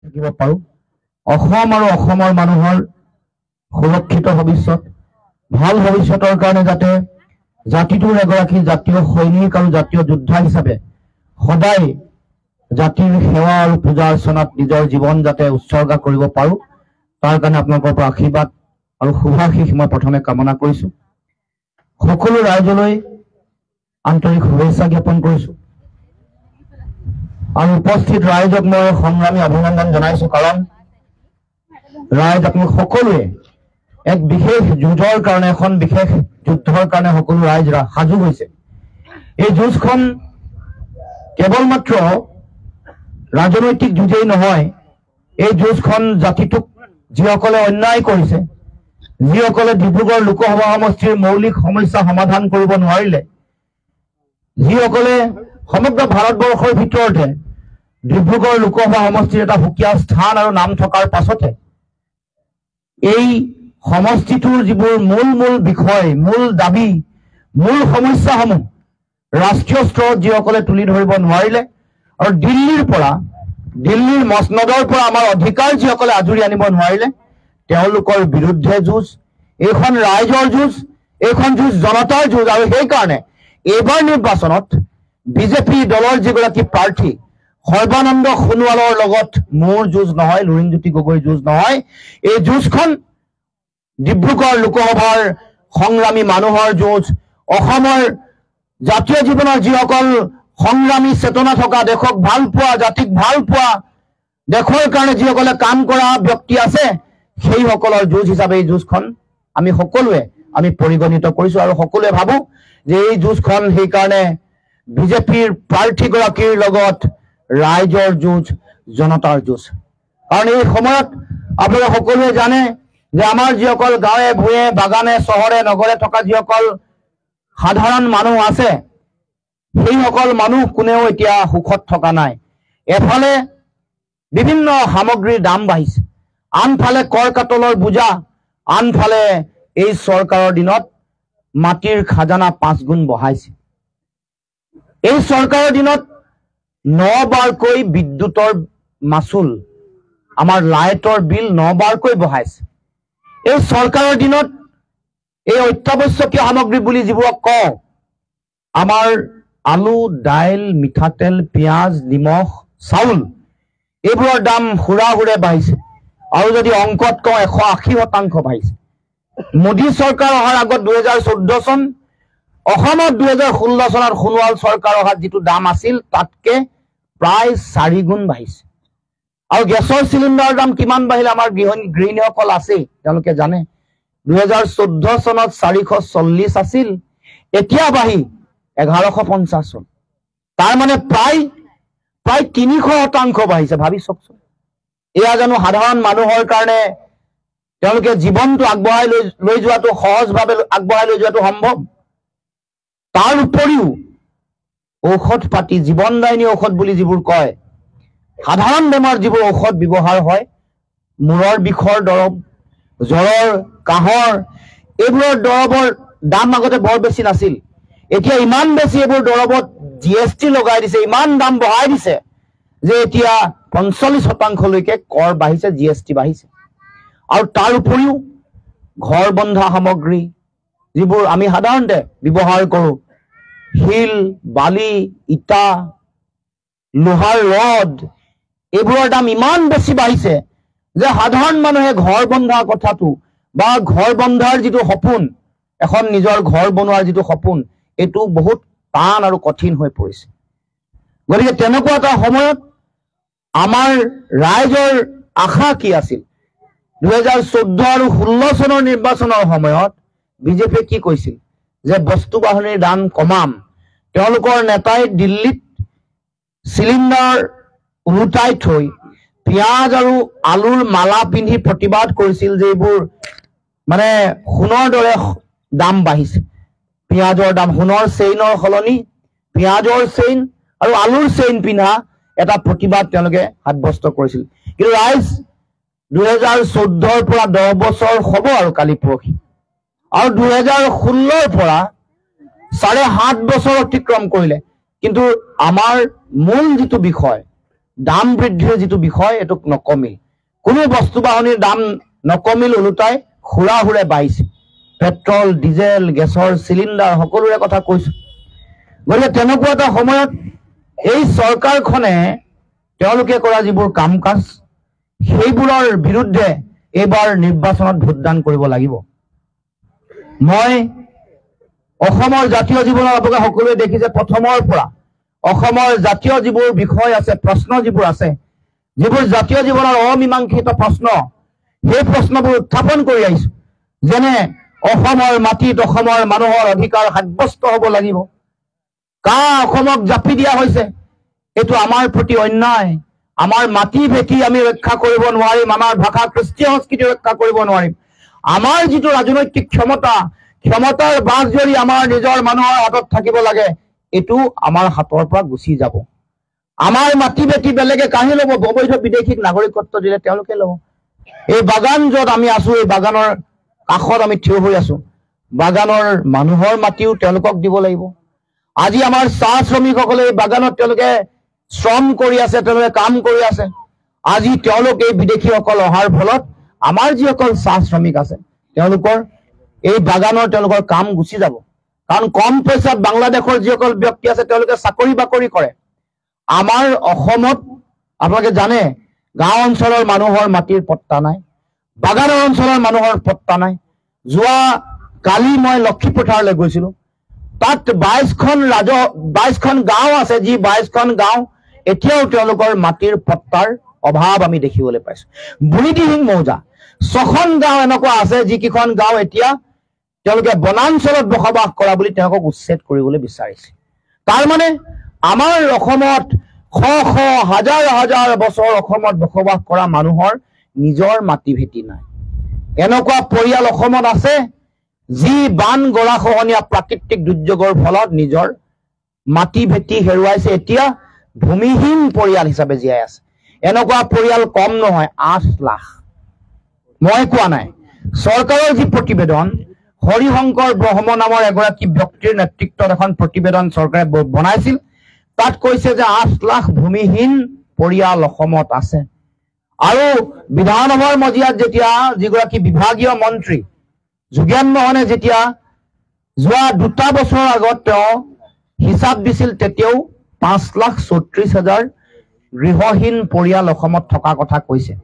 থাকিব পাৰো অসম আৰু অসমৰ মানুহৰ সুৰক্ষিত ভৱিষ্যত ভাল ভৱিষ্যতৰ কাৰণে যাতে জাতিটোৰ এগৰাকী জাতীয় সৈনিক আৰু জাতীয় যোদ্ধা হিচাপে সদায় জাতিৰ সেৱা আৰু পূজা অৰ্চনাত নিজৰ জীৱন যাতে উৎসৰ্গা কৰিব পাৰো তাৰ কাৰণে আপোনালোকৰ পৰা আশীৰ্বাদ আৰু শুভাশীষ মই প্ৰথমে কামনা কৰিছো সকলো ৰাইজলৈ আন্তৰিক শুভেচ্ছা জ্ঞাপন কৰিছো আৰু উপস্থিত ৰাইজক মই সংগ্ৰামী অভিনন্দন জনাইছো কাৰণ ৰাইজ আপোনালোক সকলোৱে এক বিশেষ যুঁজৰ কাৰণে এখন বিশেষ যুদ্ধৰ কাৰণে সকলো ৰাইজ সাজু হৈছে এই যুঁজখন কেৱল মাত্ৰ ৰাজনৈতিক যুঁজেই নহয় এই যুঁজখন জাতিটোক যিসকলে অন্যায় কৰিছে যিসকলে ডিব্ৰুগড় লোকসভা সমষ্টিৰ মৌলিক সমস্যা সমাধান কৰিব নোৱাৰিলে যিসকলে সমগ্ৰ ভাৰতবৰ্ষৰ ভিতৰতে ডিব্ৰুগড় লোকসভা সমষ্টিৰ এটা সুকীয়া স্থান আৰু নাম থকাৰ পাছতে এই সমষ্টিটোৰ যিবোৰ মূল বিষয় মূল দাবী মূল সমস্যাসমূহ ৰাষ্ট্ৰীয় স্তৰত যিসকলে তুলি ধৰিব নোৱাৰিলে আৰু দিল্লীৰ মসনদৰ পৰা আমাৰ অধিকাৰ যিসকলে আজৰি আনিব নোৱাৰিলে তেওঁলোকৰ বিৰুদ্ধে যুঁজ এইখন ৰাইজৰ যুঁজ এইখন যুঁজ জনতাৰ যুঁজ আৰু সেইকাৰণে এইবাৰ নিৰ্বাচনত বিজেপি দলৰ যিগৰাকী প্ৰাৰ্থী সৰ্বানন্দ সোণোৱালৰ লগত মোৰ যুঁজ নহয় লুৰিণজ্যোতি গগৈৰ যুঁজ নহয় এই যুঁজখন ডিব্ৰুগড় লোকসভাৰ সংগ্ৰামী মানুহৰ যুঁজ অসমৰ জাতীয় জীৱনৰ যিসকল সংগ্ৰামী চেতনা থকা দেশক ভাল পোৱা জাতিক ভাল পোৱা দেশৰ কাৰণে যিসকলে কাম কৰা ব্যক্তি আছে সেইসকলৰ যুঁজ হিচাপে এই যুঁজখন আমি সকলোৱে পৰিগণিত কৰিছো আৰু সকলোৱে ভাবো যে এই যুঁজখন সেইকাৰণে বিজেপিৰ প্ৰাৰ্থীগৰাকীৰ লগত ৰাইজৰ যুঁজ জনতাৰ যুঁজ কাৰণ এই সময়ত আপোনালোকে সকলোৱে জানে যে আমাৰ যিসকল গাঁৱে ভূঞে বাগানে চহৰে নগৰে থকা যিসকল সাধাৰণ মানুহ আছে সেইসকল মানুহ কোনেও এতিয়া সুখত থকা নাই এফালে বিভিন্ন সামগ্ৰীৰ দাম বাঢ়িছে আনফালে কৰ কাটলৰ বোজা আনফালে এই চৰকাৰৰ দিনত মাটিৰ খাজানা 5 গুণ বঢ়াইছে এই চৰকাৰৰ দিনত 9 বাৰকৈ বিদ্যুতৰ মাচুল আমাৰ লাইটৰ বিল 9 বাৰকৈ বঢ়াইছে এই চৰকাৰৰ দিনত এই অত্যাৱশ্যকীয় সামগ্ৰী বুলি যিবোৰক কওঁ আমাৰ আলু দাইল মিঠাতেল পিঁয়াজ নিমখ চাউল এইবোৰৰ দাম হুৰাহুৰে বাঢ়িছে আৰু যদি অংকত কওঁ 180% বাঢ়িছে মোদী চৰকাৰ অহাৰ আগত 2014 চন অসমত 2016 চনত সোণোৱাল চৰকাৰ অহাত যিটো দাম আছিল তাতকে প্ৰায় 4 গুণ বাঢ়িছে আৰু গেছৰ চিলিণ্ডাৰৰ দাম কিমান বাঢ়িল আমাৰ গৃহিণীসকল আছে তেওঁলোকে জানে 2014 চনত 440 আছিল এতিয়া বাঢ়ি 1150 চন তাৰ মানে প্ৰায় 300% বাঢ়িছে ভাবি চাওকচোন এয়া জানো সাধাৰণ মানুহৰ কাৰণে তেওঁলোকে জীৱনটো আগবঢ়াই লৈ যোৱাটো সহজভাৱে আগবঢ়াই লৈ যোৱাটো সম্ভৱ তাৰ উপৰিও ঔষধ পাতি জীৱনদায়িনী ঔষধ বুলি যিবোৰ কয় সাধাৰণ বেমাৰ যিবোৰ ঔষধ ব্যৱহাৰ হয় মূৰৰ বিষৰ দৰৱ জ্বৰৰ কাহৰ এইবোৰৰ দৰৱৰ দাম আগতে বৰ বেছি নাছিল এতিয়া ইমান বেছি এইবোৰ দৰৱত জিএসটি লগাই দিছে ইমান দাম বঢ়াই দিছে যে এতিয়া 45% লৈকে কৰ বাঢ়িছে জিএসটি বাঢ়িছে আৰু তাৰ উপৰিও ঘৰ বন্ধা সামগ্ৰী যিবোৰ আমি সাধাৰণতে ব্যৱহাৰ কৰোঁ শিল বালি ইটা লোহাৰ ৰড এইবোৰৰ দাম ইমান বেছি বাঢ়িছে যে সাধাৰণ মানুহে ঘৰ বন্ধা কথাটো বা ঘৰ বন্ধাৰ যিটো সপোন এখন নিজৰ ঘৰ বনোৱাৰ যিটো সপোন এটো বহুত টান আৰু কঠিন হৈ পৰিছে গতিকে তেনেকুৱা এটা সময়ত আমাৰ ৰাইজৰ আশা কি আছিল 2014 আৰু 16 চনৰ নিৰ্বাচনৰ সময়ত বিজেপিয়ে কি কৈছিল যে বস্তু বাহনীৰ দাম কমাম তেওঁলোকৰ নেতাই দিল্লীত চিলিণ্ডাৰ উলুটাই থৈ পিঁয়াজ আৰু আলুৰ মালা পিন্ধি প্ৰতিবাদ কৰিছিল যে এইবোৰ মানে সোণৰ দৰে দাম বাঢ়িছে পিঁয়াজৰ দাম সোণৰ চেইনৰ সলনি পিঁয়াজৰ চেইন আৰু আলুৰ চেইন পিন্ধা এটা প্ৰতিবাদ তেওঁলোকে সাব্যস্ত কৰিছিল কিন্তু ৰাইজ 2014 পৰা 10 বছৰ হ'ব আৰু কালি পৰহি আৰু 2016 পৰা 7.5 বছৰ অতিক্ৰম কৰিলে কিন্তু আমাৰ মূল যিটো বিষয় দাম বৃদ্ধিৰ যিটো বিষয় এইটো নকমিল কোনো বস্তু বাহনীৰ দাম নকমিল ওলোটাই হুৰে বাঢ়িছে পেট্ৰল ডিজেল গেছৰ চিলিণ্ডাৰ সকলোৰে কথা কৈছো গতিকে তেনেকুৱা এটা সময়ত এই চৰকাৰখনে তেওঁলোকে কৰা যিবোৰ কাম কাজ সেইবোৰৰ বিৰুদ্ধে এইবাৰ নিৰ্বাচনত ভোটদান কৰিব লাগিব মই অসমৰ জাতীয় জীৱনৰ আপোনালোকে সকলোৱে দেখিছে প্ৰথমৰ পৰা অসমৰ জাতীয় যিবোৰ বিষয় আছে প্ৰশ্ন যিবোৰ আছে যিবোৰ জাতীয় জীৱনৰ অমীমাংসিত প্ৰশ্ন সেই প্ৰশ্নবোৰ উত্থাপন কৰি আহিছো যেনে অসমৰ মাটিত অসমৰ মানুহৰ অধিকাৰ সাব্যস্ত হ'ব লাগিব কা অসমক জাপি দিয়া হৈছে এইটো আমাৰ প্ৰতি অন্যায় আমাৰ মাটি ভেটি আমি ৰক্ষা কৰিব নোৱাৰিম আমাৰ ভাষা কৃষ্টি সংস্কৃতি ৰক্ষা কৰিব নোৱাৰিম আমাৰ যিটো ৰাজনৈতিক ক্ষমতাৰ বাছ জৰি আমাৰ নিজৰ মানুহৰ হাতত থাকিব লাগে এইটো আমাৰ হাতৰ পৰা গুচি যাব আমাৰ মাটি ভেটি বেলেগে কাঢ়ি ল'ব অবৈধ বিদেশীক নাগৰিকত্ব দিলে তেওঁলোকে ল'ব এই বাগান য'ত আমি আছো এই বাগানৰ কাষত আমি থিয় হৈ আছো বাগানৰ মানুহৰ মাটিও তেওঁলোকক দিব লাগিব আজি আমাৰ চাহ শ্ৰমিকসকলে এই বাগানত তেওঁলোকে শ্ৰম কৰি আছে তেওঁলোকে কাম কৰি আছে আজি তেওঁলোক এই বিদেশীসকল অহাৰ ফলত আমাৰ যিসকল চাহ শ্ৰমিক আছে তেওঁলোকৰ এই বাগানৰ তেওঁলোকৰ কাম গুচি যাব কাৰণ কম পইচাত বাংলাদেশৰ যিসকল ব্যক্তি আছে তেওঁলোকে চাকৰি বাকৰি কৰে আমাৰ অসমত আপোনালোকে জানে গাঁও অঞ্চলৰ মানুহৰ মাটিৰ পট্টা নাই বাগানৰ অঞ্চলৰ মানুহৰ পট্টা নাই যোৱা কালি মই লক্ষীপথাৰলৈ গৈছিলো তাত 22খন গাঁও আছে যি 22খন গাঁও এতিয়াও তেওঁলোকৰ মাটিৰ পট্টাৰ অভাৱ আমি দেখিবলৈ পাইছো বুঢ়ীদিহিং মৌজা 6খন গাঁও এনেকুৱা আছে যিকেইখন গাঁও এতিয়া তেওঁলোকে বনাঞ্চলত বসবাস কৰা বুলি তেওঁলোকক উচ্ছেদ কৰিবলৈ বিচাৰিছে তাৰ মানে আমাৰ অসমত শ হাজাৰ হাজাৰ বছৰ অসমত বসবাস কৰা মানুহৰ নিজৰ মাটি ভেটি নাই এনেকুৱা পৰিয়াল অসমত আছে যি বান গৰাখহনীয়া প্ৰাকৃতিক দুৰ্যোগৰ ফলত নিজৰ মাটি ভেটি হেৰুৱাইছে এতিয়া ভূমিহীন পৰিয়াল হিচাপে জীয়াই আছে এনেকুৱা পৰিয়াল কম নহয় 8 লাখ মই কোৱা নাই চৰকাৰৰ যি প্ৰতিবেদন হৰিশংকৰ ব্ৰহ্ম নামৰ এগৰাকী ব্যক্তিৰ নেতৃত্বত এখন প্ৰতিবেদন চৰকাৰে বনাইছিল তাত কৈছে যে 8 লাখ ভূমিহীন পৰিয়াল অসমত আছে আৰু বিধানসভাৰ মজিয়াত যেতিয়া যিগৰাকী বিভাগীয় মন্ত্ৰী যোগেন মোহনে যেতিয়া যোৱা 2 বছৰ আগত তেওঁ হিচাপ দিছিল তেতিয়াও 5,34,000 গৃহহীন পৰিয়াল অসমত থকা কথা কৈছে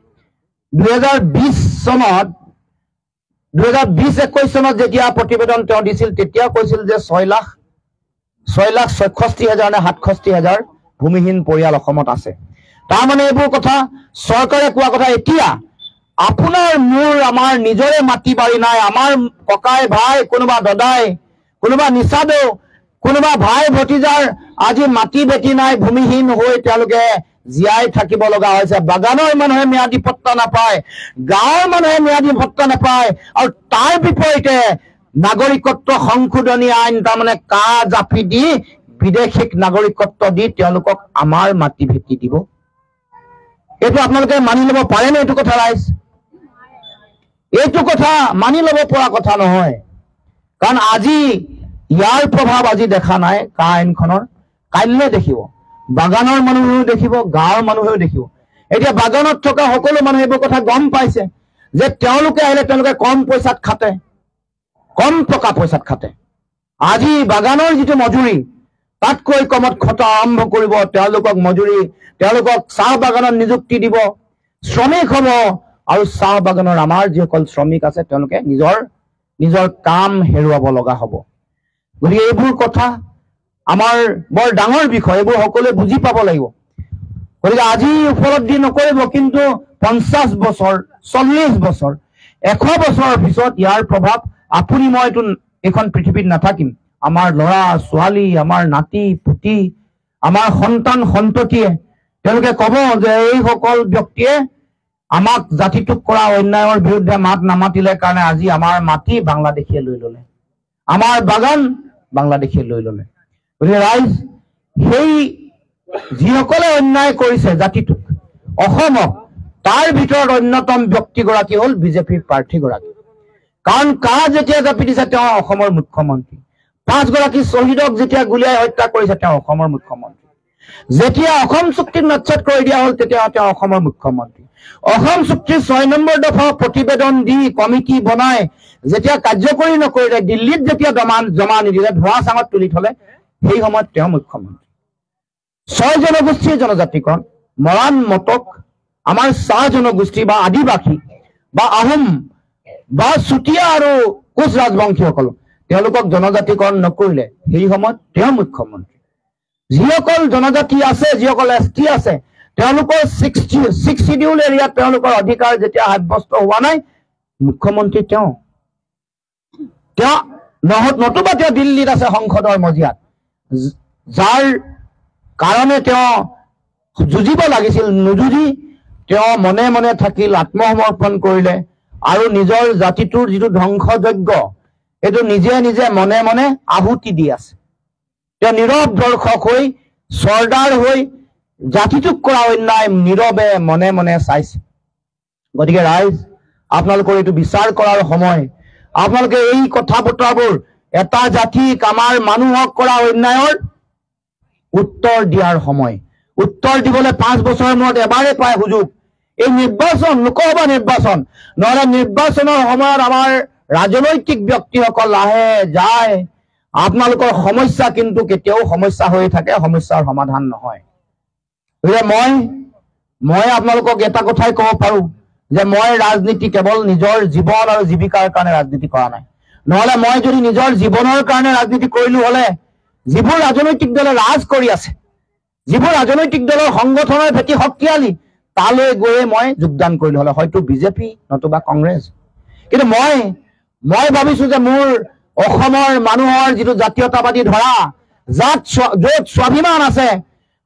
2020 চনত 2020-21 চনত যেতিয়া প্ৰতিবেদন তেওঁ দিছিল তেতিয়া কৈছিল যে 6,66,000 নে 67,000 ভূমিহীন পৰিয়াল অসমত আছে তাৰ মানে এইবোৰ কথা চৰকাৰে কোৱা কথা এতিয়া আপোনাৰ মোৰ আমাৰ নিজৰে মাটি বাৰী নাই আমাৰ ককাই ভাই কোনোবা দদাই কোনোবা নিচাদো কোনোবা ভাই ভতিজাৰ আজি মাটি বেটি নাই ভূমিহীন হৈ তেওঁলোকে জীয়াই থাকিব লগা হৈছে বাগানৰ মানুহে ম্যাদী পট্টা নাপায় গাঁৱৰ মানুহে ম্যাদী পট্টা নাপায় আৰু তাৰ বিপৰীতে নাগৰিকত্ব সংশোধনী আইন তাৰমানে কা জাপি দি বিদেশীক নাগৰিকত্ব দি তেওঁলোকক আমাৰ মাটি ভেটি দিব এইটো আপোনালোকে মানি ল'ব পাৰেনে এইটো কথা ৰাইজ এইটো কথা মানি ল'ব পৰা কথা নহয় কাৰণ আজি ইয়াৰ প্ৰভাৱ আজি দেখা নাই কা আইনখনৰ কাইলৈ দেখিব বাগানৰ মানুহেও দেখিব গাঁৱৰ মানুহেও দেখিব এতিয়া বাগানত থকা সকলো মানুহে এইবোৰ কথা গম পাইছে যে তেওঁলোকে আহিলে তেওঁলোকে কম পইচাত খাটে কম টকা পইচাত খাটে আজি বাগানৰ যিটো মজুৰি তাতকৈ কমত খটা আৰম্ভ কৰিব তেওঁলোকক মজুৰি তেওঁলোকক চাহ বাগানত নিযুক্তি দিব শ্ৰমিক হ'ব আৰু চাহ বাগানৰ আমাৰ যিসকল শ্ৰমিক আছে তেওঁলোকে নিজৰ কাম হেৰুৱাব লগা হ'ব গতিকে এইবোৰ কথা আমাৰ বৰ ডাঙৰ বিষয় এইবোৰ সকলোৱে বুজি পাব লাগিব গতিকে আজি উপলব্ধি নকৰিব কিন্তু 50 বছৰ 40 বছৰ 100 বছৰৰ পিছত ইয়াৰ প্ৰভাৱ আপুনি মইতো এখন পৃথিৱীত নাথাকিম আমাৰ ল'ৰা ছোৱালী আমাৰ নাতি পুতি আমাৰ সন্তান সন্ততিয়ে তেওঁলোকে ক'ব যে এইসকল ব্যক্তিয়ে আমাক জাতিটোক কৰা অন্যায়ৰ বিৰুদ্ধে মাত নামাতিলে কাৰণে আজি আমাৰ মাটি বাংলাদেশীয়ে লৈ ল'লে আমাৰ বাগান বাংলাদেশীয়ে লৈ ল'লে গতিকে ৰাইজ সেই যিসকলে অন্যায় কৰিছে জাতিটোক অসমক তাৰ ভিতৰত অন্যতম ব্যক্তিগৰাকী হ'ল বিজেপিৰ প্ৰাৰ্থীগৰাকী কাৰণ কা যেতিয়া জাপি দিছে তেওঁ অসমৰ মুখ্যমন্ত্ৰী 5 গৰাকী শ্বহীদক যেতিয়া গুলিয়াই হত্যা কৰিছে তেওঁ অসমৰ মুখ্যমন্ত্ৰী যেতিয়া অসম চুক্তিত নচ্ছাত কৰি দিয়া হ'ল তেতিয়া তেওঁ অসমৰ মুখ্যমন্ত্ৰী। অসম চুক্তিৰ 6 নম্বৰ দফা প্ৰতিবেদন দি কমিটি বনাই যেতিয়া কাৰ্যকৰী নকৰিলে, দিল্লীত যেতিয়া জমা নিদিলে, ধোঁৱা চাঙত তুলি থলে, সেই সময়ত তেওঁ মুখ্যমন্ত্ৰী। 6 জনগোষ্ঠীৰ জনজাতিকৰণ, মৰাণ, মটক, আমাৰ চাহ জনগোষ্ঠী বা আদিবাসী বা আহোম বা চুতীয়া আৰু কোচ ৰাজবংশীসকল, তেওঁলোকক জনজাতিকৰণ নকৰিলে, সেই সময়ত তেওঁ মুখ্যমন্ত্ৰী। যিসকল জনজাতি আছে, যিসকল ST আছে, তেওঁলোকৰ 6 শিডিউল এৰিয়াত তেওঁলোকৰ অধিকাৰ যেতিয়া সাব্যস্ত হোৱা নাই, মুখ্যমন্ত্ৰী তেওঁ নতুবা তেওঁ দিল্লীত আছে সংসদৰ মজিয়াত, যাৰ কাৰণে তেওঁ যুঁজিব লাগিছিল, নুযুঁজি তেওঁ মনে মনে থাকিল, আত্মসমৰ্পণ কৰিলে আৰু নিজৰ জাতিটোৰ যিটো ধ্বংসযজ্ঞ এইটো নিজে নিজে মনে মনে আহুতি দি আছে। তেওঁ নীৰৱ দৰ্শক হৈ, চৰ্দাৰ হৈ জাতিটোক কৰা অন্যায় নীৰৱে মনে মনে চাইছে। গতিকে ৰাইজ, আপোনালোকৰ এইটো বিচাৰ কৰাৰ সময়। আপোনালোকে এই কথা বতৰাবোৰ এটা জাতিক, আমাৰ মানুহক কৰা অন্যায়ৰ উত্তৰ দিয়াৰ সময়। উত্তৰ দিবলৈ 5 বছৰৰ মূৰত এবাৰে পায় সুযোগ, এই নিৰ্বাচন, লোকসভা নিৰ্বাচন। নহলে নিৰ্বাচনৰ সময়ত আমাৰ ৰাজনৈতিক ব্যক্তিসকল আহে যায়, আপোনালোকৰ সমস্যা কিন্তু কেতিয়াও সমস্যা হৈ থাকে, সমস্যাৰ সমাধান নহয়। মই আপোনালোকক এটা কথাই ক'ব পাৰো যে মই ৰাজনীতি কেৱল নিজৰ জীৱন আৰু জীৱিকাৰ কাৰণে ৰাজনীতি কৰা নাই। নহলে মই যদি নিজৰ জীৱনৰ কাৰণে ৰাজনীতি কৰিলো হলে, যিবোৰ ৰাজনৈতিক দলে ৰাজ কৰি আছে, যিবোৰ ৰাজনৈতিক দলৰ সংগঠনৰ ভেটি শক্তিশালী, তালৈ গৈয়ে মই যোগদান কৰিলো হলে, হয়তো বিজেপি নতুবা কংগ্ৰেছ। কিন্তু মই ভাবিছো যে মোৰ অসমৰ মানুহৰ যিটো জাতীয়তাবাদী ধৰা, য'ত স্বাভিমান আছে,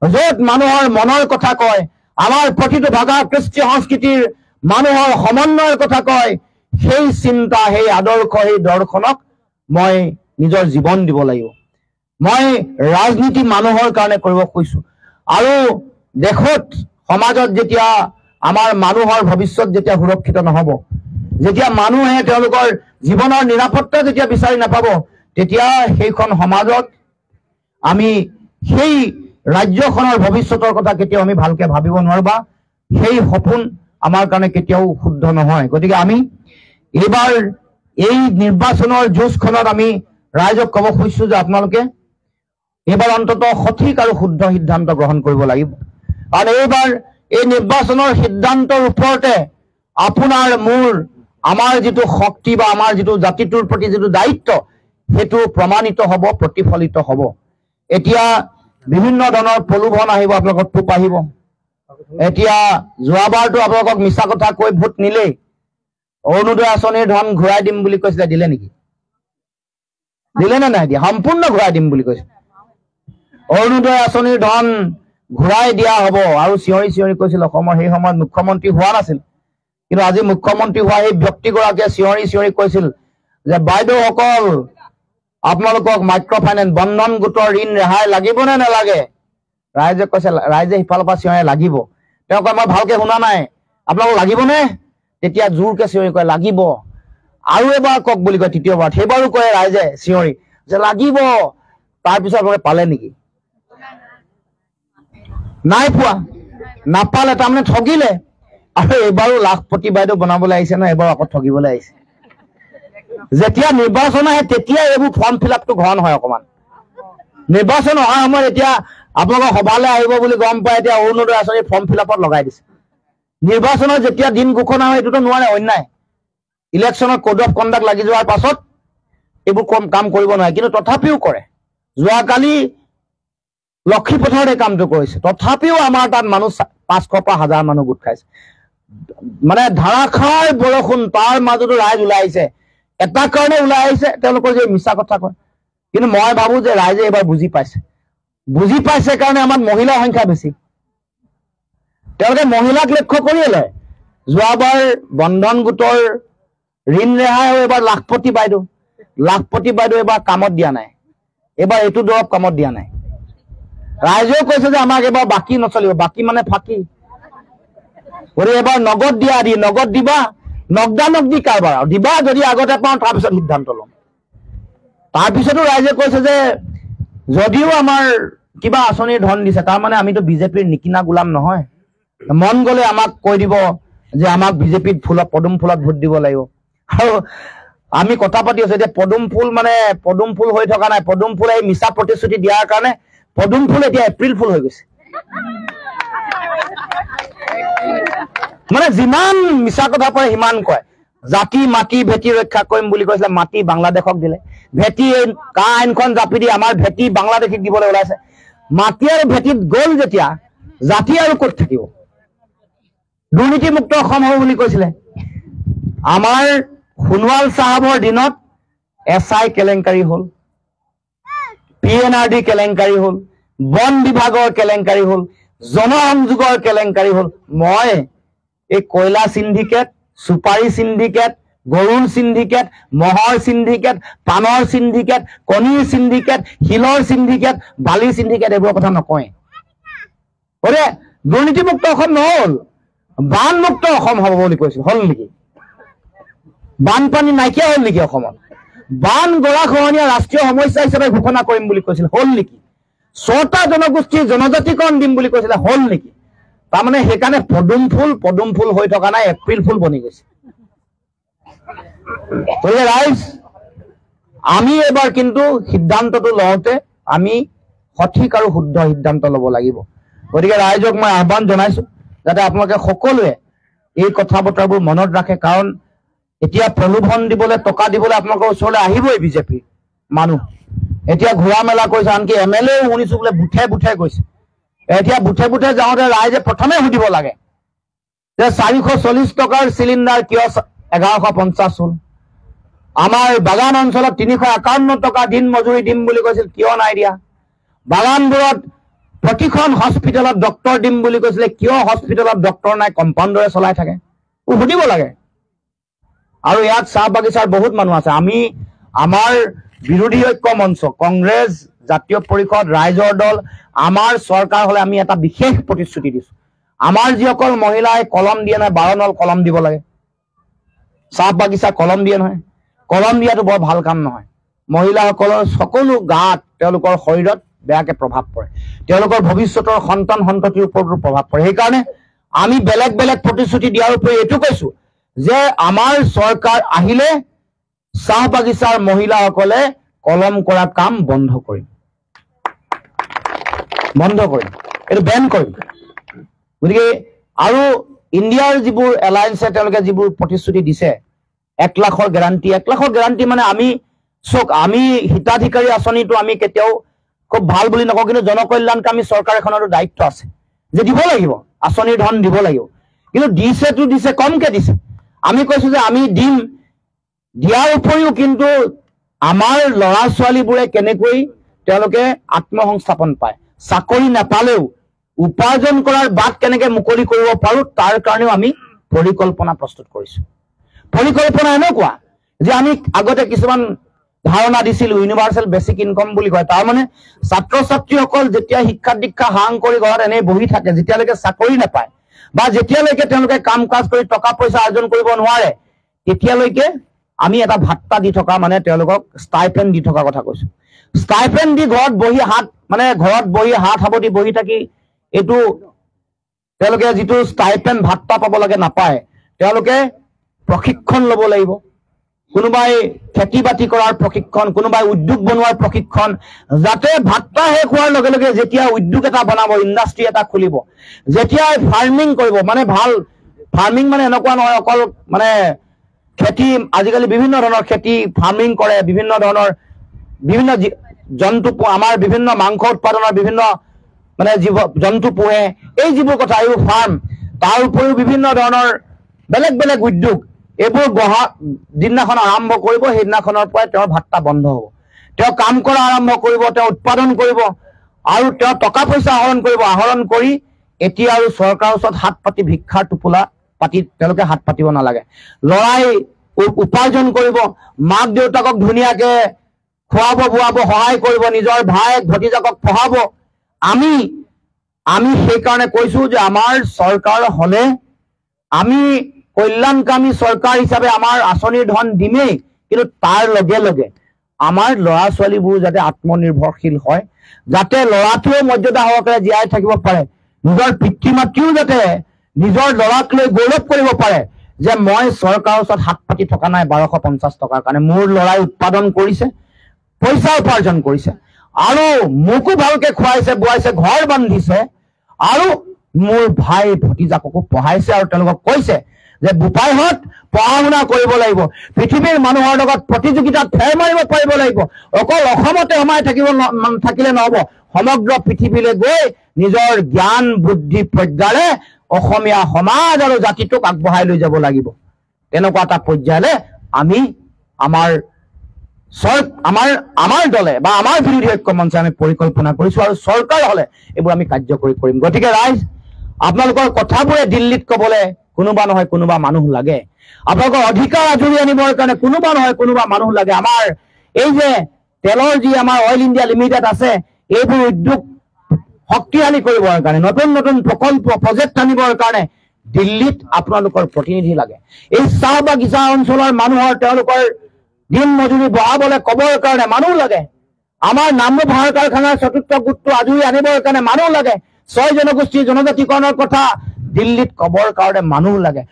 য'ত মানুহৰ মনৰ কথা কয়, আমাৰ প্ৰতিটো ভাষা কৃষ্টি সংস্কৃতিৰ মানুহৰ সমন্বয়ৰ কথা কয়, সেই চিন্তা, সেই আদৰ্শ, সেই দৰ্শনক মই নিজৰ জীৱন দিব লাগিব। মই ৰাজনীতি মানুহৰ কাৰণে কৰিব খুজিছো। আৰু দেশত, সমাজত যেতিয়া আমাৰ মানুহৰ ভৱিষ্যত যেতিয়া সুৰক্ষিত নহব, যেতিয়া মানুহে তেওঁলোকৰ জীৱনৰ নিৰাপত্তা যেতিয়া বিচাৰি নাপাব, তেতিয়া সেইখন সমাজত আমি সেই ৰাজ্যখনৰ ভৱিষ্যতৰ কথা কেতিয়াও আমি ভালকে ভাবিব নোৱাৰো, বা সেই সপোন আমাৰ কাৰণে কেতিয়াও শুদ্ধ নহয়। গতিকে আমি এইবাৰ এই নিৰ্বাচনৰ যুঁজখনত আমি ৰাইজক ক'ব খুজিছো যে আপোনালোকে এইবাৰ অন্তত সঠিক আৰু শুদ্ধ সিদ্ধান্ত গ্ৰহণ কৰিব লাগিব। কাৰণ এইবাৰ এই নিৰ্বাচনৰ সিদ্ধান্তৰ ওপৰতে আপোনাৰ মোৰ, আমাৰ যিটো শক্তি বা আমাৰ যিটো জাতিটোৰ প্ৰতি যিটো দায়িত্ব, সেইটো প্ৰমাণিত হ'ব, প্ৰতিফলিত হ'ব। এতিয়া বিভিন্ন ধৰণৰ প্ৰলোভন আহিব, আপোনালোকৰ টোপ আহিব। এতিয়া যোৱাবাৰতো আপোনালোকক মিছা কথা কৈ ভোট নিলেই, অৰুণোদয় আঁচনিৰ ধন ঘূৰাই দিম বুলি কৈছিলে, দিলে নেকি? দিলে নে নাই দিয়া? সম্পূৰ্ণ ঘূৰাই দিম বুলি কৈছে। অৰুণোদয় আঁচনিৰ ধন ঘূৰাই দিয়া হ'ব। আৰু চিঞৰি চিঞৰি কৈছিল, অসমৰ সেই সময়ত মুখ্যমন্ত্ৰী হোৱা নাছিল, কিন্তু আজি মুখ্যমন্ত্ৰী হোৱা সেই ব্যক্তিগৰাকীয়ে চিঞৰি চিঞৰি কৈছিল যে বাইদেউসকল, আপোনালোকক মাইক্ৰ ফাইনেন্স, বন্ধন গোটৰ ঋণ ৰেহাই লাগিব নে নালাগে? ৰাইজে কৈছে, ৰাইজে সিফালৰ পৰা চিঞৰে লাগিব। তেওঁ কয়, মই ভালকে শুনা নাই, আপোনালোকক লাগিবনে? তেতিয়া জোৰকে চিঞৰি কয় লাগিব। আৰু এবাৰ কওক বুলি কয়, তৃতীয়বাৰ। সেইবাৰো কয় ৰাইজে চিঞৰি যে লাগিব। তাৰপিছত আপোনালোকে পালে নেকি? নাই পোৱা, নাপালে, তাৰমানে ঠগিলে। আৰু এইবাৰো লাখপতি বাইদেউ বনাবলৈ আহিছে নহয়, এইবাৰ আকৌ ঠগিবলৈ আহিছে। যেতিয়া নিৰ্বাচন আহে তেতিয়া এইবোৰ ফৰ্ম ফিল আপটো ঘন হয় অকমান। নিৰ্বাচন অহাৰ সময়ত এতিয়া আপোনালোকৰ সভালৈ আহিব বুলি গম পাই এতিয়া অৰুণোদয় আঁচনি ফৰ্ম ফিল আপত লগাই দিছে। নিৰ্বাচনৰ যেতিয়া দিন ঘোষণা হয়, এইটোতো নোৱাৰে, অন্যায়। ইলেকশ্যনৰ কোড অফ কণ্ডাক্ট লাগি যোৱাৰ পাছত এইবোৰ কাম কৰিব নোৱাৰে, কিন্তু তথাপিও কৰে। যোৱাকালি লক্ষীপথত এই কামটো কৰিছে, তথাপিও আমাৰ তাত মানুহ 500 পৰা 1000 মানুহ গোট খাইছে। মানে ধাৰাসাৰ বৰষুণ, তাৰ মাজতো ৰাইজ ওলাই আহিছে। এটা কাৰণে ওলাই আহিছে, তেওঁলোকৰ যে মিছা কথা কয়। কিন্তু মই ভাবো যে ৰাইজে এইবাৰ বুজি পাইছে কাৰণে আমাৰ মহিলাৰ সংখ্যা বেছি। তেওঁলোকে মহিলাক লক্ষ্য কৰিয়ে লয়। যোৱাবাৰ বন্ধন গোটৰ ঋণ ৰেহাই হৈ এইবাৰ লাখপতি বাইদেউ এইবাৰ কামত দিয়া নাই। এইবাৰ এইটো দৰৱ কামত দিয়া নাই। ৰাইজেও কৈছে যে আমাক এইবাৰ বাকী নচলিব, বাকী মানে ফাঁকি। গতিকে এবাৰ নগদ নগদ দিবা, নগদি কাৰবাৰ আৰু দিবা, যদি আগতে পাওঁ তাৰপিছত সিদ্ধান্ত ল'ম। তাৰপিছতো ৰাইজে কৈছে যে যদিও আমাৰ কিবা আঁচনিৰ ধন দিছে, তাৰমানে আমিতো বিজেপিৰ নিকিনা গোলাম নহয়। মন গ'লে আমাক কৈ দিব যে আমাক বিজেপিত পদুম ফুলত ভোট দিব লাগিব। আৰু আমি কথা পাতি আছো এতিয়া পদুম ফুল মানে পদুম ফুল হৈ থকা নাই, পদুম ফুল এই মিছা প্ৰতিশ্ৰুতি দিয়াৰ কাৰণে পদুম ফুল এতিয়া এপ্ৰিল ফুল হৈ গৈছে। মানে যিমান মিছা কথা কয় সিমান কয়। জাতি মাটি ভেটি ৰক্ষা কৰিম বুলি কৈছিলে, মাটি বাংলাদেশক দিলে। ভেটি কা আইনখন জাপি দি আমাৰ ভেটি বাংলাদেশক দিবলৈ ওলাইছে। মাটি আৰু ভেটিত গ'ল যেতিয়া জাতি আৰু ক'ত থাকিব? দুৰ্নীতিমুক্ত অসম হ'ব বুলি কৈছিলে। আমাৰ সোণোৱাল চাহাবৰ দিনত SI কেলেংকাৰী হ'ল, PNRD কেলেংকাৰী হ'ল, বন বিভাগৰ কেলেংকাৰী হ'ল, জনসংযোগৰ কেলেংকাৰী হ'ল। মই এই কয়লা সিন্ডিকেট, সুপাৰী সিন্ডিকেট, গৰুৰ সিন্ডিকেট, মহৰ সিন্ডিকেট, পানৰ সিন্ডিকেট, কণীৰ সিন্ডিকেট, শিলৰ সিন্ডিকেট, বালিৰ সিন্ডিকেট এইবোৰৰ কথা নকয়। গতিকে দুৰ্নীতিমুক্ত অসম নহ'ল, বানমুক্ত অসম হ'ব বুলি কৈছিল। হ'ল নেকি? বানপানী নাইকিয়া হ'ল নেকি অসমত? বান গৰাখহনীয়া ৰাষ্ট্ৰীয় সমস্যা হিচাপে ঘোষণা কৰিম বুলি কৈছিল। হ'ল নেকি? 6টা জনগোষ্ঠীৰ জনজাতিকৰণ দিম বুলি কৈছিলে। হ'ল নেকি? তাৰমানে সেইকাৰণে পদুম ফুল হৈ থকা নাই, এপ্ৰিল ফুল বনি গৈছে। গতিকে ৰাইজ, আমি এবাৰ কিন্তু সিদ্ধান্তটো লওঁতে আমি সঠিক আৰু শুদ্ধ সিদ্ধান্ত ল'ব লাগিব। গতিকে ৰাইজক মই আহ্বান জনাইছো যাতে আপোনালোকে সকলোৱে এই কথা বতৰাবোৰ মনত ৰাখে। কাৰণ এতিয়া প্ৰলোভন দিবলৈ, টকা দিবলৈ আপোনালোকৰ ওচৰলৈ আহিবই বিজেপিৰ মানুহ। এতিয়া ঘূৰা মেলা কৰিছে, আনকি MLA শুনিছো বোলে বুথে বুথে গৈছে। এতিয়া বুথে বুথে যাওঁতে ৰাইজে প্ৰথমে সুধিব লাগে যে 440 টকাৰ চিলিণ্ডাৰ কিয় 1150 হ'ল? আমাৰ বাগান অঞ্চলত 351 টকা দিন মজুৰি দিম বুলি কৈছিল, কিয় নাই দিয়া? বাগানবোৰত প্ৰতিখন হস্পিটেলত ডক্তৰ দিম বুলি কৈছিলে, কিয় হস্পিটেলত ডক্তৰ নাই? কম্পাউণ্ডৰে চলাই থাকে। সুধিব লাগে। আৰু ইয়াত চাহ বাগিচাৰ বহুত মানুহ আছে। আমি আমাৰ বিৰোধী ঐক্য মঞ্চ, কংগ্ৰেছ, জাতীয় পৰিষদ, ৰাইজৰ দল, আমাৰ চৰকাৰ হলে আমি এটা বিশেষ প্ৰতিশ্ৰুতি দিছো। আমাৰ যিসকল মহিলাই কলম দিয়ে নহয়, 12 নল কলম দিব লাগে। চাহ বাগিচা কলম দিয়ে নহয়, কলম দিয়াটো বৰ ভাল কাম নহয়। মহিলাসকলৰ সকলো গাত, তেওঁলোকৰ শৰীৰত বেয়াকে প্ৰভাৱ পৰে, তেওঁলোকৰ ভৱিষ্যতৰ সন্তান সন্ততিৰ ওপৰতো প্ৰভাৱ পৰে। সেইকাৰণে আমি বেলেগ বেলেগ প্ৰতিশ্ৰুতি দিয়াৰ উপৰি এইটো কৈছো যে আমাৰ চৰকাৰ আহিলে চাহ বাগিচাৰ মহিলাসকলে কলম কৰা কাম বন্ধ কৰিম, এইটো বেন কৰিম। গতিকে আৰু ইণ্ডিয়াৰ যিবোৰ এলায়েন্সে তেওঁলোকে যিবোৰ প্ৰতিশ্ৰুতি দিছে, 1 লাখৰ গেৰাণ্টি, 1 লাখৰ গেৰাণ্টি মানে আমি হিতাধিকাৰী আঁচনিটো আমি কেতিয়াও খুব ভাল বুলি নকওঁ, কিন্তু জনকল্যাণকামী চৰকাৰ এখনৰো দায়িত্ব আছে যে দিব লাগিব, আঁচনিৰ ধন দিব লাগিব। কিন্তু দিছে কমকে দিছে। আমি কৈছো যে আমি দিম, দিয়াৰ উপৰিও কিন্তু আমাৰ ল'ৰা ছোৱালীবোৰে কেনেকৈ তেওঁলোকে আত্মসংস্থাপন পায়, চাকৰি নাপালেও উপাৰ্জন কৰাৰ বাট কেনেকে মুকলি কৰিব পাৰো, তাৰ কাৰণেও আমি পৰিকল্পনা প্ৰস্তুত কৰিছো। পৰিকল্পনা এনেকুৱা যে আমি আগতে কিছুমান ধাৰণা দিছিলো, ইউনিভাৰ্চেল বেচিক ইনকম বুলি কয়। তাৰমানে ছাত্ৰ ছাত্ৰীসকল যেতিয়া শিক্ষা দীক্ষা সাং কৰি ঘৰত এনেই বহি থাকে, যেতিয়ালৈকে চাকৰি নাপায় বা যেতিয়ালৈকে তেওঁলোকে কাম কাজ কৰি টকা পইচা অৰ্জন কৰিব নোৱাৰে, তেতিয়ালৈকে আমি এটা ভাত্তা দি থকা, মানে তেওঁলোকক ষ্টাইপেণ্ড দি থকা কথা কৈছো। ষ্টাইপেণ্ড দি ঘৰত বহি হাত সাৱটি বহি থাকি এইটো তেওঁলোকে যিটো ষ্টাইপেণ্ড ভাত্তা পাব লাগে নাপায়। তেওঁলোকে প্ৰশিক্ষণ ল'ব লাগিব। কোনোবাই খেতি বাতি কৰাৰ প্ৰশিক্ষণ, কোনোবাই উদ্যোগ বনোৱাৰ প্ৰশিক্ষণ, যাতে ভাত্তা শেষ হোৱাৰ লগে লগে যেতিয়া উদ্যোগ এটা বনাব, ইণ্ডাষ্ট্ৰি এটা খুলিব, যেতিয়া ফাৰ্মিং কৰিব, মানে ভাল ফাৰ্মিং মানে এনেকুৱা নহয় অকল মানে খেতি, আজিকালি বিভিন্ন ধৰণৰ খেতি ফাৰ্মিং কৰে, বিভিন্ন জন্তু, আমাৰ বিভিন্ন মাংস উৎপাদনৰ বিভিন্ন মানে জন্তু পোহে, এই যিবোৰ কথা, এইবোৰ ফাৰ্ম, তাৰ উপৰিও বিভিন্ন ধৰণৰ বেলেগ বেলেগ উদ্যোগ, এইবোৰ যিদিনাখন আৰম্ভ কৰিব সেইদিনাখনৰ পৰাই তেওঁৰ ভাত্তা বন্ধ হ'ব। তেওঁ কাম কৰা আৰম্ভ কৰিব, তেওঁ উৎপাদন কৰিব আৰু তেওঁ টকা পইচা আহৰণ কৰি এতিয়া আৰু চৰকাৰৰ ওচৰত হাত পাতি ভিক্ষাৰ টোপোলা পাতি তেওঁলোকে হাত পাতিব নালাগে। ল'ৰাই উপাৰ্জন কৰিব, মাক দেউতাকক ধুনীয়াকে খুৱাব বোৱাব সহায় কৰিব, নিজৰ ভায়েক ভতিজাকক পঢ়াব। আমি সেইকাৰণে কৈছো যে আমাৰ চৰকাৰ হলে আমি কল্যাণকামী চৰকাৰ হিচাপে আমাৰ আঁচনিৰ ধন দিমেই, কিন্তু তাৰ লগে লগে আমাৰ ল'ৰা ছোৱালীবোৰ যাতে আত্মনিৰ্ভৰশীল হয়, যাতে ল'ৰাটোৱে মৰ্যাদা সহকাৰে জীয়াই থাকিব পাৰে, নিজৰ পিতৃ মাতৃও যাতে নিজৰ ল'ৰাক লৈ গৌৰৱ কৰিব পাৰে যে মই চৰকাৰৰ ওচৰত হাত পাতি থকা নাই 1250 টকাৰ কাৰণে, মোৰ ল'ৰাই উৎপাদন কৰিছে, পইচা উপাৰ্জন কৰিছে আৰু মোকো ভালকে খুৱাইছে বোৱাইছে, ঘৰ বান্ধিছে আৰু মোৰ ভাই ভতিজাককো পঢ়াইছে আৰু তেওঁলোকক কৈছে যে বোপাইহঁত পঢ়া শুনা কৰিব লাগিব, পৃথিৱীৰ মানুহৰ লগত প্ৰতিযোগিতাত ফেৰ মাৰিব পাৰিব লাগিব, অকল অসমতে সোমাই থাকিলে নহব, সমগ্ৰ পৃথিৱীলৈ গৈ নিজৰ জ্ঞান বুদ্ধি প্ৰজ্ঞাৰে অসমীয়া সমাজ আৰু জাতিটোক আগবঢ়াই লৈ যাব লাগিব। তেনেকুৱা এটা পৰ্যায়লৈ আমি আমাৰ দলে বা আমাৰ বিৰোধী ঐক্য মঞ্চে আমি পৰিকল্পনা কৰিছো আৰু চৰকাৰ হলে এইবোৰ আমি কাৰ্যকৰী কৰিম। গতিকে ৰাইজ, আপোনালোকৰ কথাবোৰে দিল্লীত কবলৈ কোনোবা নহয় কোনোবা মানুহ লাগে, আপোনালোকৰ অধিকাৰ আজৰি আনিবৰ কাৰণে কোনোবা নহয় কোনোবা মানুহ লাগে। আমাৰ এই যে তেলৰ যি আমাৰ অইল ইণ্ডিয়া লিমিটেড আছে, এইবোৰ উদ্যোগ শক্তিশালী কৰিবৰ কাৰণে, নতুন নতুন প্ৰকল্প প্ৰজেক্ট আনিবৰ কাৰণে দিল্লীত আপোনালোকৰ প্ৰতিনিধি লাগে। এই চাহ বাগিচা অঞ্চলৰ মানুহৰ তেওঁলোকৰ দিন মজুৰি বঢ়াবলৈ কবৰ কাৰণে মানুহ লাগে। আমাৰ নামৰূপ সাৰ কাৰখানাৰ চতুৰ্থ গোটটো আজৰি আনিবৰ কাৰণে মানুহ লাগে। 6 জনগোষ্ঠীৰ জনজাতিকৰণৰ কথা দিল্লীত কবৰ কাৰণে মানুহ লাগে।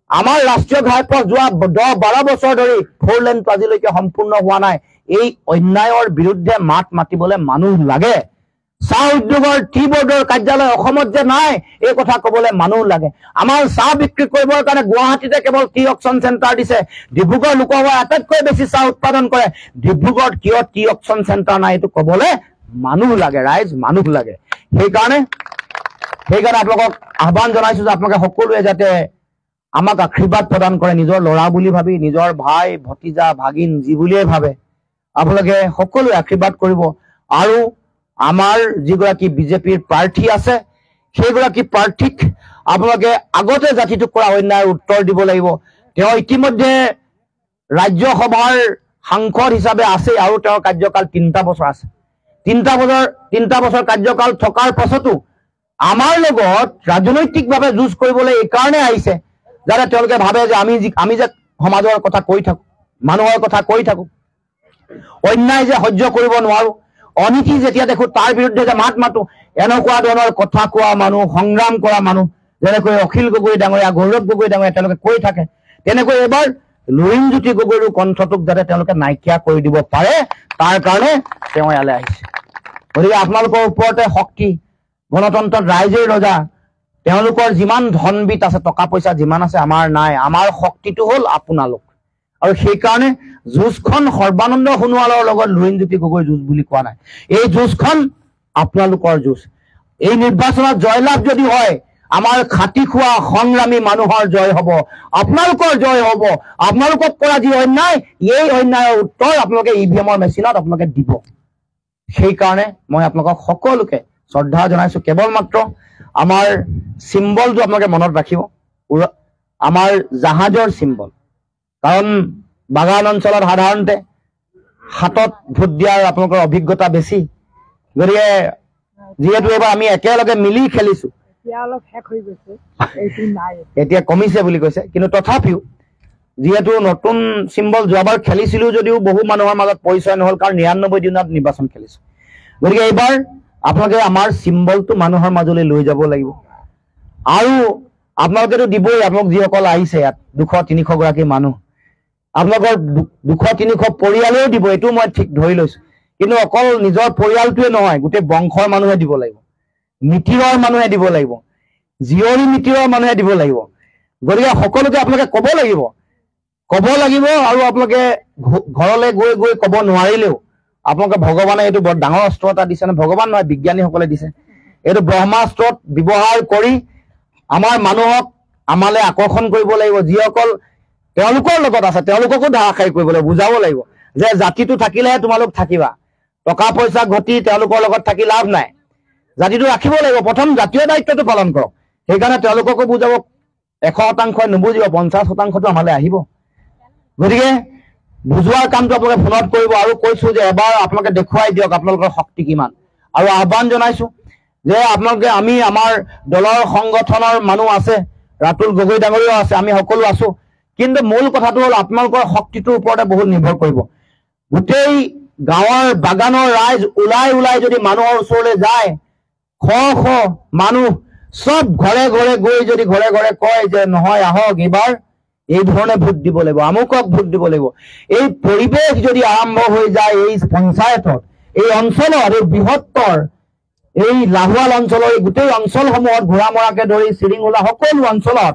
আমাৰ ৰাষ্ট্ৰীয় ঘাইপথ যোৱা 10-12 বছৰ ধৰি 4 লেনটো আজিলৈকে সম্পূৰ্ণ হোৱা নাই, এই অন্যায়ৰ বিৰুদ্ধে মাত মাতিবলৈ মানুহ লাগে। চাহ উদ্যোগৰ টি বৰ্ডৰ কাৰ্যালয় অসমত যে নাই এই কথা কবলৈ মানুহ লাগে। আমাৰ চাহ বিক্ৰী কৰিবৰ কাৰণে গুৱাহাটীতে কেৱল টি অকশ্যন চেণ্টাৰ দিছে, ডিব্ৰুগড় লোকসভাই আটাইতকৈ বেছি চাহ উৎপাদন কৰে, ডিব্ৰুগড়ত কিয় টি অকশ্যন চেণ্টাৰ নাই এইটো কবলৈ মানুহ লাগে। ৰাইজ, মানুহ লাগে। সেইকাৰণে আপোনালোকক আহ্বান জনাইছো যে আপোনালোকে সকলোৱে যাতে আমাক আশীৰ্বাদ প্ৰদান কৰে, নিজৰ ল'ৰা বুলি ভাবি, নিজৰ ভাই ভতিজা ভাগিন যি বুলিয়ে ভাবে আপোনালোকে সকলোৱে আশীৰ্বাদ কৰিব। আৰু আমাৰ যিগৰাকী বিজেপিৰ প্ৰাৰ্থী আছে সেইগৰাকী প্ৰাৰ্থীক আপোনালোকে আগতে জাতিটোক কৰা অন্যায়ৰ উত্তৰ দিব লাগিব। তেওঁ ইতিমধ্যে ৰাজ্যসভাৰ সাংসদ হিচাপে আছে আৰু তেওঁৰ কাৰ্যকাল 3টা বছৰ আছে। 3টা বছৰ কাৰ্যকাল থকাৰ পাছতো আমাৰ লগত ৰাজনৈতিকভাৱে যুঁজ কৰিবলৈ এইকাৰণে আহিছে যাতে তেওঁলোকে ভাবে যে আমি যে সমাজৰ কথা কৈ থাকো, মানুহৰ কথা কৈ থাকো, অন্যায় যে সহ্য কৰিব নোৱাৰো, অনীতি যেতিয়া দেখো তাৰ বিৰুদ্ধে যে মাত মাতো, এনেকুৱা ধৰণৰ কথা কোৱা মানুহ, সংগ্ৰাম কৰা মানুহ যেনেকৈ অখিল গগৈ ডাঙৰীয়া, গৌৰৱ গগৈ ডাঙৰীয়া তেওঁলোকে কৈ থাকে, তেনেকৈ এবাৰ লুৰিণজ্যোতি গগৈৰ কণ্ঠটোক যাতে তেওঁলোকে নাইকিয়া কৰি দিব পাৰে তাৰ কাৰণে তেওঁ ইয়ালৈ আহিছে। গতিকে আপোনালোকৰ ওপৰতে শক্তি, গণতন্ত্ৰত ৰাইজেই ৰজা, তেওঁলোকৰ যিমান ধনবিত আছে, টকা পইচা যিমান আছে আমাৰ নাই, আমাৰ শক্তিটো হল আপোনালোক। আৰু সেইকাৰণে যুঁজখন সৰ্বানন্দ সোণোৱালৰ লগত লুৰিণজ্যোতি গগৈ যুঁজ বুলি কোৱা নাই, এই যুঁজখন আপোনালোকৰ যুঁজ। এই নিৰ্বাচনত জয়লাভ যদি হয় আমাৰ খাটি খোৱা সংগ্ৰামী মানুহৰ জয় হব, আপোনালোকৰ জয় হব। আপোনালোকক কৰা যি অন্যায়, এই অন্যায়ৰ উত্তৰ আপোনালোকে ইভিএমৰ মেচিনত আপোনালোকে দিব। সেইকাৰণে মই আপোনালোকক সকলোকে শ্ৰদ্ধা জনাইছো। কেৱল মাত্ৰ আমাৰ চিম্বলটো আপোনালোকে মনত ৰাখিব, আমাৰ জাহাজৰ চিম্বল, কাৰণ বাগান অঞ্চলত সাধাৰণতে হাতত ভোট দিয়াৰ আপোনালোকৰ অভিজ্ঞতা বেছি। গতিকে যিহেতু এইবাৰ আমি একেলগে মিলি খেলিছো, এতিয়া কমিছে বুলি কৈছে, কিন্তু তথাপিও যিহেতু নতুন চিম্বল যোৱাবাৰ খেলিছিলো যদিও বহু মানুহৰ মাজত পৰিচয় নহল, কাৰণ 99 দিনত নিৰ্বাচন খেলিছো। গতিকে এইবাৰ আপোনালোকে আমাৰ চিম্বলটো মানুহৰ মাজলৈ লৈ যাব লাগিব। আৰু আপোনালোকেতো দিবই, আপোনালোক যিসকল আহিছে ইয়াত 200-300 গৰাকী মানুহ, আপোনালোকৰ 200-300 পৰিয়ালেও দিব, এইটো মই ঠিক ধৰি লৈছো। কিন্তু অকল নিজৰ পৰিয়ালটোৱে নহয়, গোটেই বংশৰ মানুহে দিব লাগিব, মিতিৰৰ মানুহে দিব লাগিব, জীয়ৰী মিতিৰৰ মানুহে দিব লাগিব। গতিকে সকলোকে আপোনালোকে ক'ব লাগিব। আৰু আপোনালোকে ঘৰলৈ গৈ ক'ব নোৱাৰিলেও আপোনালোকে ভগৱানে এইটো বৰ ডাঙৰ অস্ত্ৰ এটা দিছে, ভগৱান নহয় বিজ্ঞানীসকলে দিছে, এইটো ব্ৰহ্মাস্ত্ৰত ব্যৱহাৰ কৰি আমাৰ মানুহক আমালৈ আকৰ্ষণ কৰিব লাগিব। যিসকল তেওঁলোকৰ লগত আছে তেওঁলোককো ধাৰাসাৰী কৰিব লাগিব, বুজাব লাগিব যে জাতিটো থাকিলেহে তোমালোক থাকিবা, টকা পইচা ঘটি তেওঁলোকৰ লগত থাকি লাভ নাই, জাতিটো ৰাখিব লাগিব। প্ৰথম জাতীয় দায়িত্বটো পালন কৰক। সেইকাৰণে তেওঁলোককো বুজাব, 100% নুবুজিব, 50% আমালৈ আহিব। গতিকে বুজোৱাৰ কামটো আপোনালোকে ফোনত কৰিব। আৰু কৈছো যে এবাৰ আপোনালোকে দেখুৱাই দিয়ক আপোনালোকৰ শক্তি কিমান। আৰু আহ্বান জনাইছো যে আপোনালোকে, আমাৰ দলৰ সংগঠনৰ মানুহ আছে, ৰাতুল গগৈ ডাঙৰীয়াও আছে, আমি সকলো আছো, কিন্তু মূল কথাটো হ'ল আপোনালোকৰ শক্তিটোৰ ওপৰতে বহুত নিৰ্ভৰ কৰিব। গোটেই গাঁৱৰ বাগানৰ ৰাইজ ওলাই ওলাই যদি মানুহৰ ওচৰলৈ যায়, শ শ মানুহ সব ঘৰে ঘৰে গৈ যদি ঘৰে ঘৰে কয় যে নহয় আহক এইবাৰ এই ধৰণে ভোট দিব লাগিব, আমুকক ভোট দিব লাগিব, এই পৰিৱেশ যদি আৰম্ভ হৈ যায় এই পঞ্চায়তত, এই অঞ্চলত, এই বৃহত্তৰ এই লাহোৱাল অঞ্চলৰ এই গোটেই অঞ্চলসমূহত ঘোঁৰামৰাকে ধৰি চিৰিঙোলা সকলো অঞ্চলত,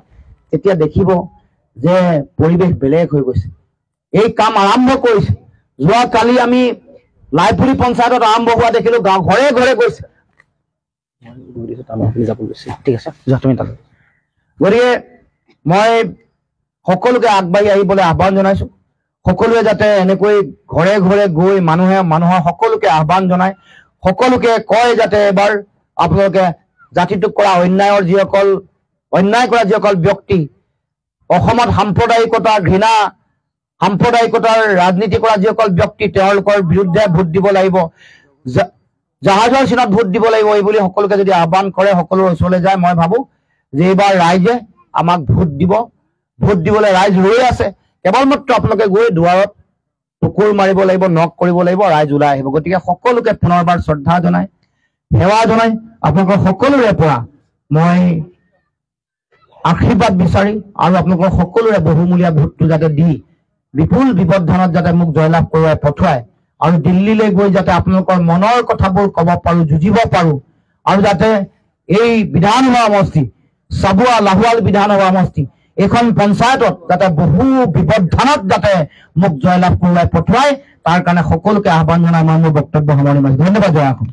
তেতিয়া দেখিব যে পৰিৱেশ বেলেগ হৈ গৈছে। এই কাম আৰম্ভ কৰিছে। যোৱাকালি আমি লাইপুৰী পঞ্চায়তত আৰম্ভ হোৱা দেখিলো, গাঁও ঘৰে ঘৰে গৈছে। ঠিক আছে, তুমি তালৈ। গতিকে মই সকলোকে আগবাঢ়ি আহিবলৈ আহ্বান জনাইছো। সকলোৱে যাতে এনেকৈ ঘৰে ঘৰে গৈ মানুহৰ সকলোকে আহ্বান জনায়, সকলোকে কয় যাতে এবাৰ আপোনালোকে জাতিটোক কৰা অন্যায় কৰা যিসকল ব্যক্তি, অসমত সাম্প্ৰদায়িকতাৰ ঘৃণা, সাম্প্ৰদায়িকতাৰ ৰাজনীতি কৰা যিসকল ব্যক্তি, তেওঁলোকৰ বিৰুদ্ধে ভোট দিব লাগিব, জাহাজৰ চিনত ভোট দিব লাগিব, এই বুলি সকলোকে যদি আহ্বান কৰে, সকলোৰ ওচৰলৈ যায়, মই ভাবো যে এইবাৰ ৰাইজে আমাক ভোট দিব। ভোট দিবলৈ ৰাইজ ৰৈ আছে। কেৱল মাত্ৰ আপোনালোকে গৈ দুৱাৰত টুকুৰ মাৰিব লাগিব, নক কৰিব লাগিব, ৰাইজ ওলাই আহিব। গতিকে সকলোকে পুনৰবাৰ শ্ৰদ্ধা জনাই, সেৱা জনাই, আপোনালোকৰ সকলোৰে পৰা মই আশীৰ্বাদ বিচাৰি আৰু আপোনালোকৰ সকলোৰে বহুমূলীয়া ভোটটো যাতে দি বিপুল বিবৰ্ধনত যাতে মোক জয়লাভ কৰোৱাই পঠুৱাই আৰু দিল্লীলৈ গৈ যাতে আপোনালোকৰ মনৰ কথাবোৰ ক'ব পাৰো, যুঁজিব পাৰো, আৰু যাতে এই বিধানসভা সমষ্টি, চাবুৱা লাহোৱাল বিধানসভা সমষ্টি, এইখন পঞ্চায়তত যাতে বহু বিবৰ্ধনত যাতে মোক জয়লাভ কৰোৱাই পঠুৱাই, তাৰ কাৰণে সকলোকে আহ্বান জনাই মই মোৰ বক্তব্য সামৰণি মাৰিছো। ধন্যবাদ। জয় অসম।